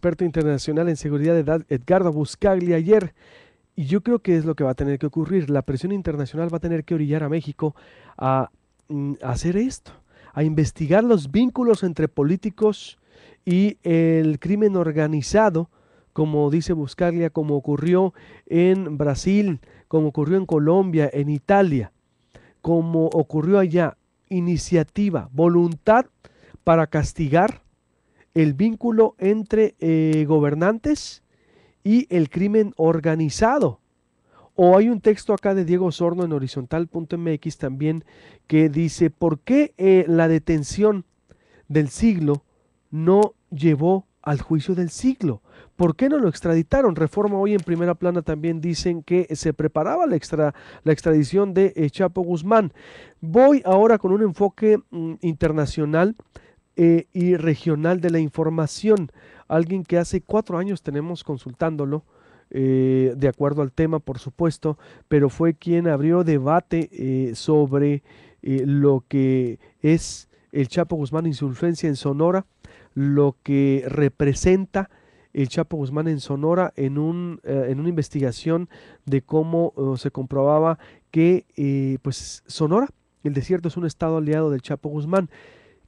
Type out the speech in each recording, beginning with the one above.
experto internacional en seguridad Edgardo Buscaglia ayer. Y yo creo que es lo que va a tener que ocurrir. La presión internacional va a tener que orillar a México a, a hacer esto, a investigar los vínculos entre políticos y el crimen organizado, como dice Buscaglia, como ocurrió en Brasil, como ocurrió en Colombia, en Italia, como ocurrió allá. Iniciativa, voluntad para castigar el vínculo entre gobernantes y el crimen organizado. O hay un texto acá de Diego Osorno en horizontal.mx también que dice, ¿por qué la detención del siglo no llevó al juicio del siglo? ¿Por qué no lo extraditaron? Reforma hoy en primera plana también dicen que se preparaba la extradición de Chapo Guzmán. Voy ahora con un enfoque internacional y regional de la información. Alguien que hace 4 años tenemos consultándolo, de acuerdo al tema, por supuesto, pero fue quien abrió debate sobre lo que es el Chapo Guzmán y su influencia en Sonora, lo que representa el Chapo Guzmán en Sonora en una investigación de cómo se comprobaba que pues Sonora, el desierto, es un estado aliado del Chapo Guzmán.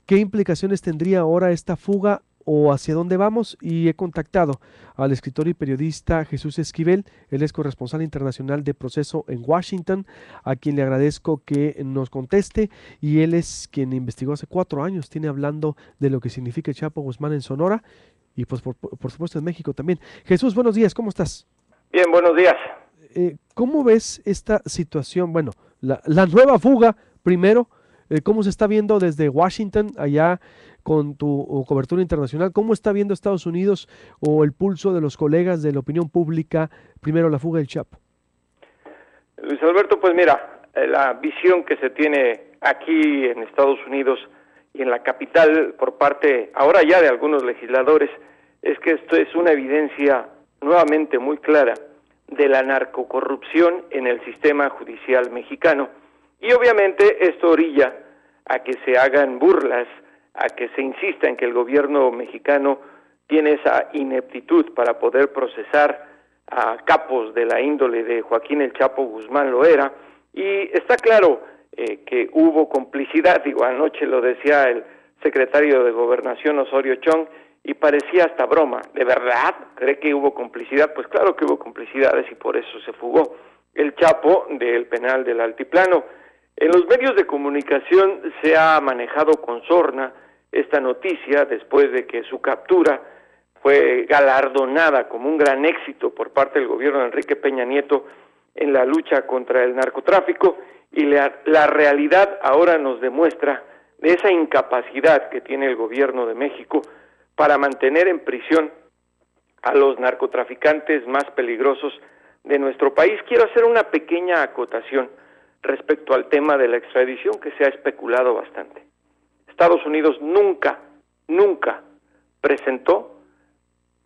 ¿Qué implicaciones tendría ahora esta fuga o hacia dónde vamos? Y he contactado al escritor y periodista Jesús Esquivel, él es corresponsal internacional de Proceso en Washington, a quien le agradezco que nos conteste, y él es quien investigó hace 4 años, tiene hablando de lo que significa el Chapo Guzmán en Sonora y pues por supuesto en México también. Jesús, buenos días, ¿cómo estás? Bien, buenos días. ¿Cómo ves esta situación? Bueno, la nueva fuga, primero, ¿cómo se está viendo desde Washington, allá con tu cobertura internacional? ¿Cómo está viendo Estados Unidos o el pulso de los colegas de la opinión pública, primero la fuga del Chapo? Luis Alberto, pues mira, la visión que se tiene aquí en Estados Unidos y en la capital por parte ahora ya de algunos legisladores es que esto es una evidencia nuevamente muy clara de la narcocorrupción en el sistema judicial mexicano. Y obviamente esto orilla a que se hagan burlas, a que se insista en que el gobierno mexicano tiene esa ineptitud para poder procesar a capos de la índole de Joaquín El Chapo Guzmán Loera, y está claro que hubo complicidad. Digo, anoche lo decía el secretario de Gobernación Osorio Chong, y parecía hasta broma. ¿De verdad cree que hubo complicidad? Pues claro que hubo complicidades y por eso se fugó el Chapo del penal del Altiplano. En los medios de comunicación se ha manejado con sorna esta noticia después de que su captura fue galardonada como un gran éxito por parte del gobierno de Enrique Peña Nieto en la lucha contra el narcotráfico, y la realidad ahora nos demuestra de esa incapacidad que tiene el gobierno de México para mantener en prisión a los narcotraficantes más peligrosos de nuestro país. Quiero hacer una pequeña acotación respecto al tema de la extradición que se ha especulado bastante. Estados Unidos nunca presentó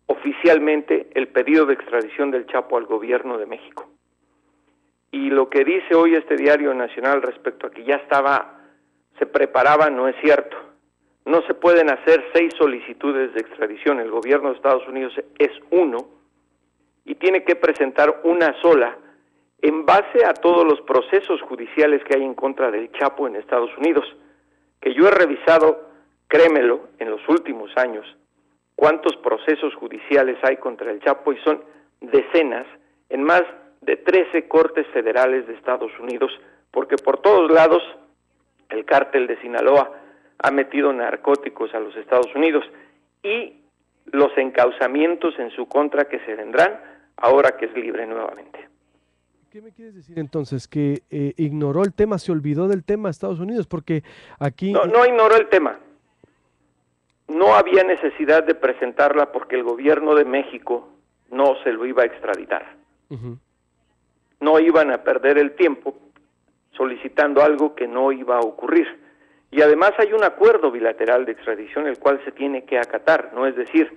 oficialmente el pedido de extradición del Chapo al gobierno de México. Y lo que dice hoy este diario nacional respecto a que ya se preparaba, no es cierto. No se pueden hacer 6 solicitudes de extradición. El gobierno de Estados Unidos es uno y tiene que presentar una sola en base a todos los procesos judiciales que hay en contra del Chapo en Estados Unidos, que yo he revisado, créemelo, en los últimos años, cuántos procesos judiciales hay contra el Chapo, y son decenas, en más de 13 cortes federales de Estados Unidos, porque por todos lados el cártel de Sinaloa ha metido narcóticos a los Estados Unidos, y los encauzamientos en su contra que se vendrán ahora que es libre nuevamente. ¿Qué me quieres decir entonces? ¿Que ignoró el tema, se olvidó del tema Estados Unidos? Porque aquí... No ignoró el tema. No había necesidad de presentarla porque el gobierno de México no se lo iba a extraditar. No iban a perder el tiempo solicitando algo que no iba a ocurrir. Y además hay un acuerdo bilateral de extradición el cual se tiene que acatar, no es decir,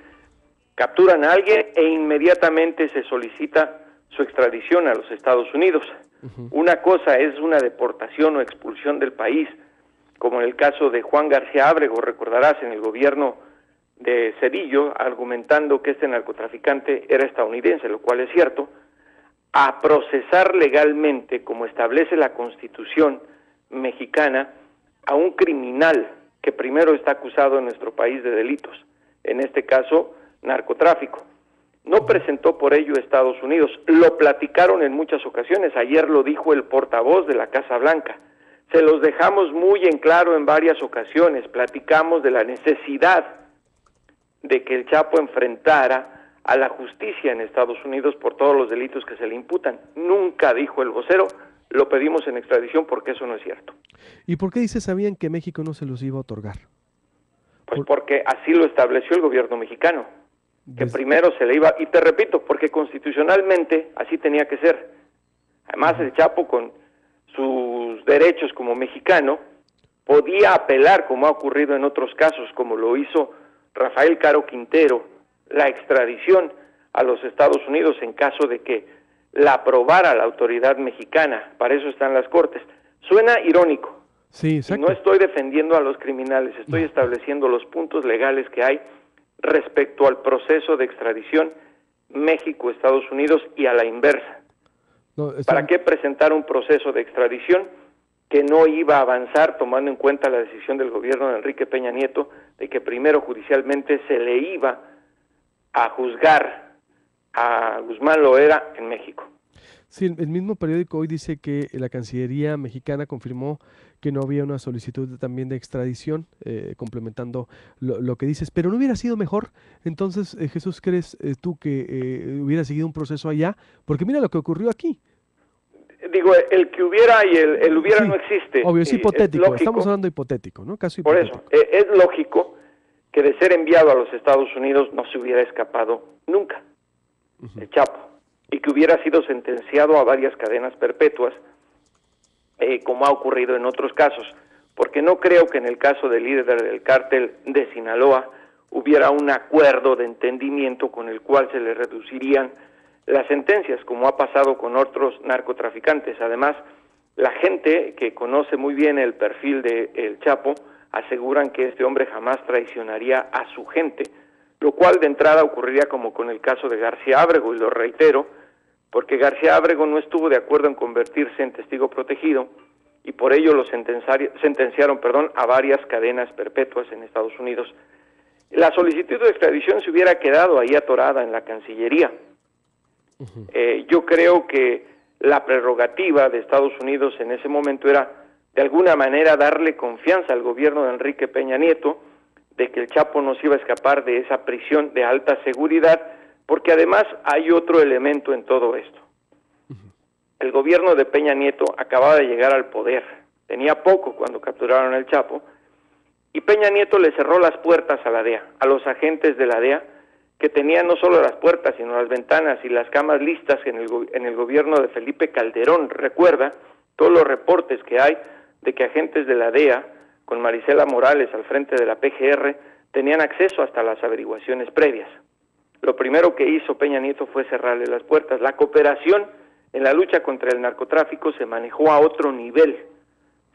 capturan a alguien e inmediatamente se solicita su extradición a los Estados Unidos. Una cosa es una deportación o expulsión del país, como en el caso de Juan García Ábrego, recordarás, en el gobierno de Cedillo, argumentando que este narcotraficante era estadounidense, lo cual es cierto, a procesar legalmente, como establece la Constitución mexicana, a un criminal que primero está acusado en nuestro país de delitos, en este caso narcotráfico. No presentó por ello Estados Unidos, lo platicaron en muchas ocasiones, ayer lo dijo el portavoz de la Casa Blanca, se los dejamos muy en claro en varias ocasiones, platicamos de la necesidad de que el Chapo enfrentara a la justicia en Estados Unidos por todos los delitos que se le imputan. Nunca dijo el vocero, lo pedimos en extradición porque eso no es cierto. ¿Y por qué dice sabían que México no se los iba a otorgar? Pues porque así lo estableció el gobierno mexicano, que primero se le iba, y te repito, porque constitucionalmente así tenía que ser. Además el Chapo con sus derechos como mexicano podía apelar, como ha ocurrido en otros casos, como lo hizo Rafael Caro Quintero, la extradición a los Estados Unidos en caso de que la aprobara la autoridad mexicana. Para eso están las cortes. Suena irónico. Sí, exacto. No estoy defendiendo a los criminales, estoy estableciendo los puntos legales que hay respecto al proceso de extradición México-Estados Unidos y a la inversa. ¿Para qué presentar un proceso de extradición que no iba a avanzar tomando en cuenta la decisión del gobierno de Enrique Peña Nieto de que primero judicialmente se le iba a juzgar a Guzmán Loera en México? Sí, el mismo periódico hoy dice que la Cancillería mexicana confirmó que no había una solicitud también de extradición, complementando lo que dices, pero ¿no hubiera sido mejor? Entonces, Jesús, ¿crees tú que hubiera seguido un proceso allá? Porque mira lo que ocurrió aquí. Digo, el que hubiera y el hubiera sí, no existe. Obvio, es hipotético, estamos hablando hipotético, ¿no? Caso hipotético. Por eso, es lógico que de ser enviado a los Estados Unidos no se hubiera escapado nunca el Chapo, y que hubiera sido sentenciado a varias cadenas perpetuas, como ha ocurrido en otros casos, porque no creo que en el caso del líder del cártel de Sinaloa hubiera un acuerdo de entendimiento con el cual se le reducirían las sentencias, como ha pasado con otros narcotraficantes. Además, la gente que conoce muy bien el perfil de El Chapo aseguran que este hombre jamás traicionaría a su gente, lo cual de entrada ocurriría como con el caso de García Ábrego, y lo reitero, porque García Ábrego no estuvo de acuerdo en convertirse en testigo protegido y por ello lo sentenciaron a varias cadenas perpetuas en Estados Unidos. La solicitud de extradición se hubiera quedado ahí atorada en la Cancillería. Yo creo que la prerrogativa de Estados Unidos en ese momento era de alguna manera darle confianza al gobierno de Enrique Peña Nieto de que el Chapo no se iba a escapar de esa prisión de alta seguridad, porque además hay otro elemento en todo esto. El gobierno de Peña Nieto acababa de llegar al poder, tenía poco cuando capturaron al Chapo, y Peña Nieto le cerró las puertas a la DEA, a los agentes de la DEA, que tenían no solo las puertas, sino las ventanas y las camas listas en el gobierno de Felipe Calderón. Recuerda todos los reportes que hay de que agentes de la DEA, con Marisela Morales al frente de la PGR, tenían acceso hasta las averiguaciones previas. Lo primero que hizo Peña Nieto fue cerrarle las puertas. La cooperación en la lucha contra el narcotráfico se manejó a otro nivel,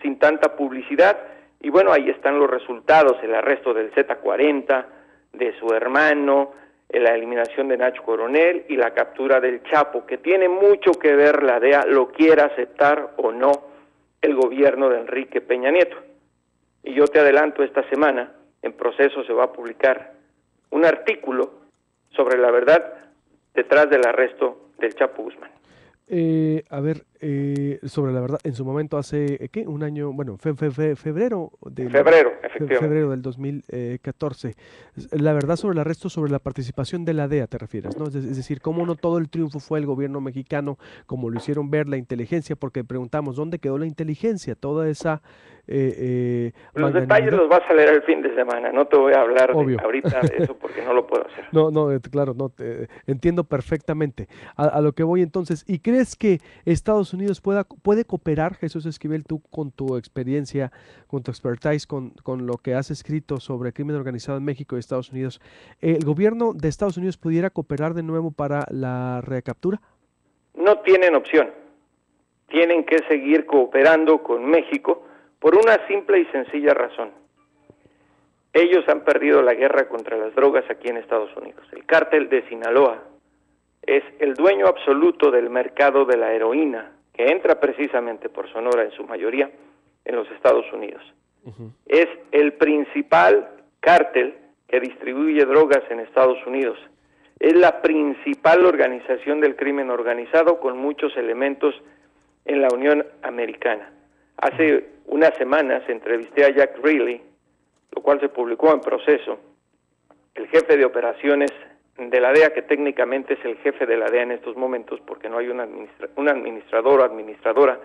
sin tanta publicidad, y bueno, ahí están los resultados: el arresto del Z40, de su hermano, la eliminación de Nacho Coronel y la captura del Chapo, que tiene mucho que ver, la DEA lo quiera aceptar o no, el gobierno de Enrique Peña Nieto. Y yo te adelanto, esta semana en Proceso se va a publicar un artículo sobre la verdad detrás del arresto del Chapo Guzmán. Sobre la verdad, en su momento hace, ¿qué? Un año, bueno, febrero Efectivamente. Febrero del 2014. La verdad sobre el arresto, sobre la participación de la DEA, te refieres, ¿no? Es decir, cómo no todo el triunfo fue el gobierno mexicano, como lo hicieron ver la inteligencia, porque preguntamos, ¿dónde quedó la inteligencia? Toda esa... los detalles los vas a leer el fin de semana, no te voy a hablar ahorita de eso porque no lo puedo hacer. Claro, entiendo perfectamente a lo que voy entonces. ¿Y crees que Estados Unidos puede cooperar, Jesús Esquivel, tú con tu experiencia, con tu expertise, con lo que has escrito sobre crimen organizado en México y Estados Unidos? ¿El gobierno de Estados Unidos pudiera cooperar de nuevo para la recaptura? No tienen opción. Tienen que seguir cooperando con México por una simple y sencilla razón. ellos han perdido la guerra contra las drogas aquí en Estados Unidos. El cártel de Sinaloa es el dueño absoluto del mercado de la heroína, que entra precisamente por Sonora en su mayoría en los Estados Unidos. Es el principal cártel que distribuye drogas en Estados Unidos. Es la principal organización del crimen organizado con muchos elementos en la Unión Americana. Hace unas semanas entrevisté a Jack Riley, lo cual se publicó en Proceso, el jefe de operaciones de la DEA, que técnicamente es el jefe de la DEA en estos momentos, porque no hay un administrador o administradora,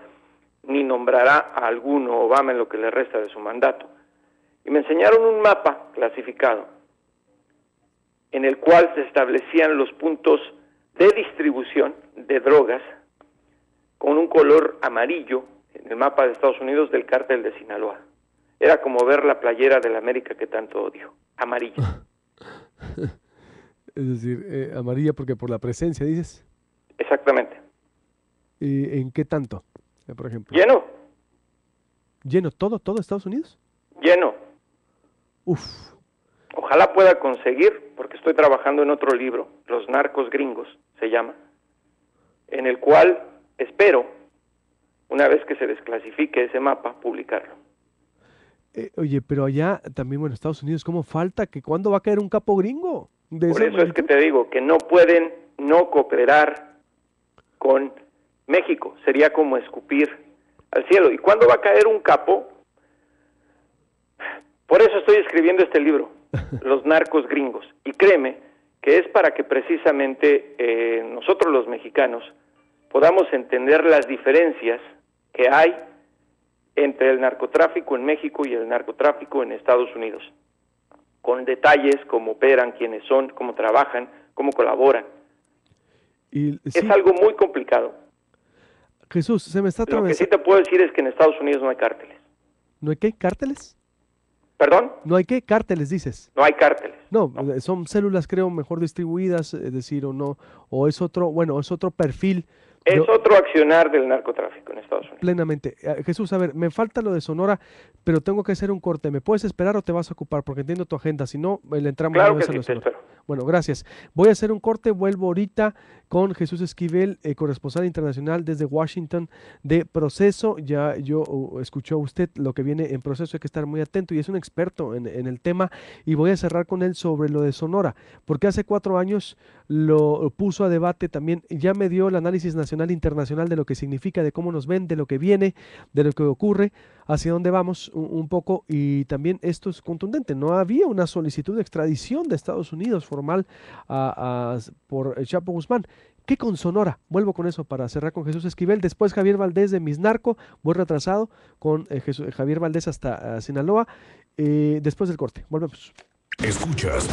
ni nombrará a alguno Obama en lo que le resta de su mandato. Y me enseñaron un mapa clasificado, en el cual se establecían los puntos de distribución de drogas con un color amarillo en el mapa de Estados Unidos del cártel de Sinaloa. Era como ver la playera de la América que tanto odio, amarilla. Es decir, amarilla porque por la presencia, dices. Exactamente. ¿En qué tanto, por ejemplo? Lleno. ¿Lleno todo Estados Unidos? Lleno. Uf. Ojalá pueda conseguir, porque estoy trabajando en otro libro, Los narcos gringos, se llama, en el cual espero, una vez que se desclasifique ese mapa, publicarlo. Oye, pero allá también, bueno, Estados Unidos, ¿cómo falta? ¿Que cuándo va a caer un capo gringo? Por eso es que te digo, que no pueden no cooperar con México. Sería como escupir al cielo. ¿Y cuándo va a caer un capo? Por eso estoy escribiendo este libro, Los narcos gringos. Y créeme que es para que precisamente nosotros los mexicanos podamos entender las diferencias que hay entre el narcotráfico en México y el narcotráfico en Estados Unidos, con detalles, cómo operan, quiénes son, cómo trabajan, cómo colaboran. Sí. Es algo muy complicado. Jesús, se me está Lo que atravesando. sí te puedo decir es que en Estados Unidos no hay cárteles. ¿No hay qué? ¿Cárteles? ¿Perdón? ¿No hay qué? ¿Cárteles, dices? No hay cárteles. No, son células, creo, mejor distribuidas, es decir, o no, o es otro, bueno, es otro perfil. Es otro accionar del narcotráfico en Estados Unidos. Plenamente. Jesús, a ver, me falta lo de Sonora, pero tengo que hacer un corte. ¿Me puedes esperar o te vas a ocupar? Porque entiendo tu agenda, si no, le entramos Claro una que vez a lo sí, de te Sonora. espero. Bueno, gracias. Voy a hacer un corte, vuelvo ahorita con Jesús Esquivel, corresponsal internacional desde Washington de Proceso. Ya yo escuchó usted lo que viene en Proceso, hay que estar muy atento y es un experto en el tema y voy a cerrar con él sobre lo de Sonora, porque hace 4 años lo puso a debate también, ya me dio el análisis nacional e internacional de lo que significa, de cómo nos ven, de lo que viene, de lo que ocurre, hacia dónde vamos un poco y también esto es contundente, no había una solicitud de extradición de Estados Unidos formal por Chapo Guzmán. ¿Qué con Sonora? Vuelvo con eso para cerrar con Jesús Esquivel. Después Javier Valdés de Mis Narco. Voy retrasado con Javier Valdés hasta Sinaloa. Después del corte. Volvemos. Escuchas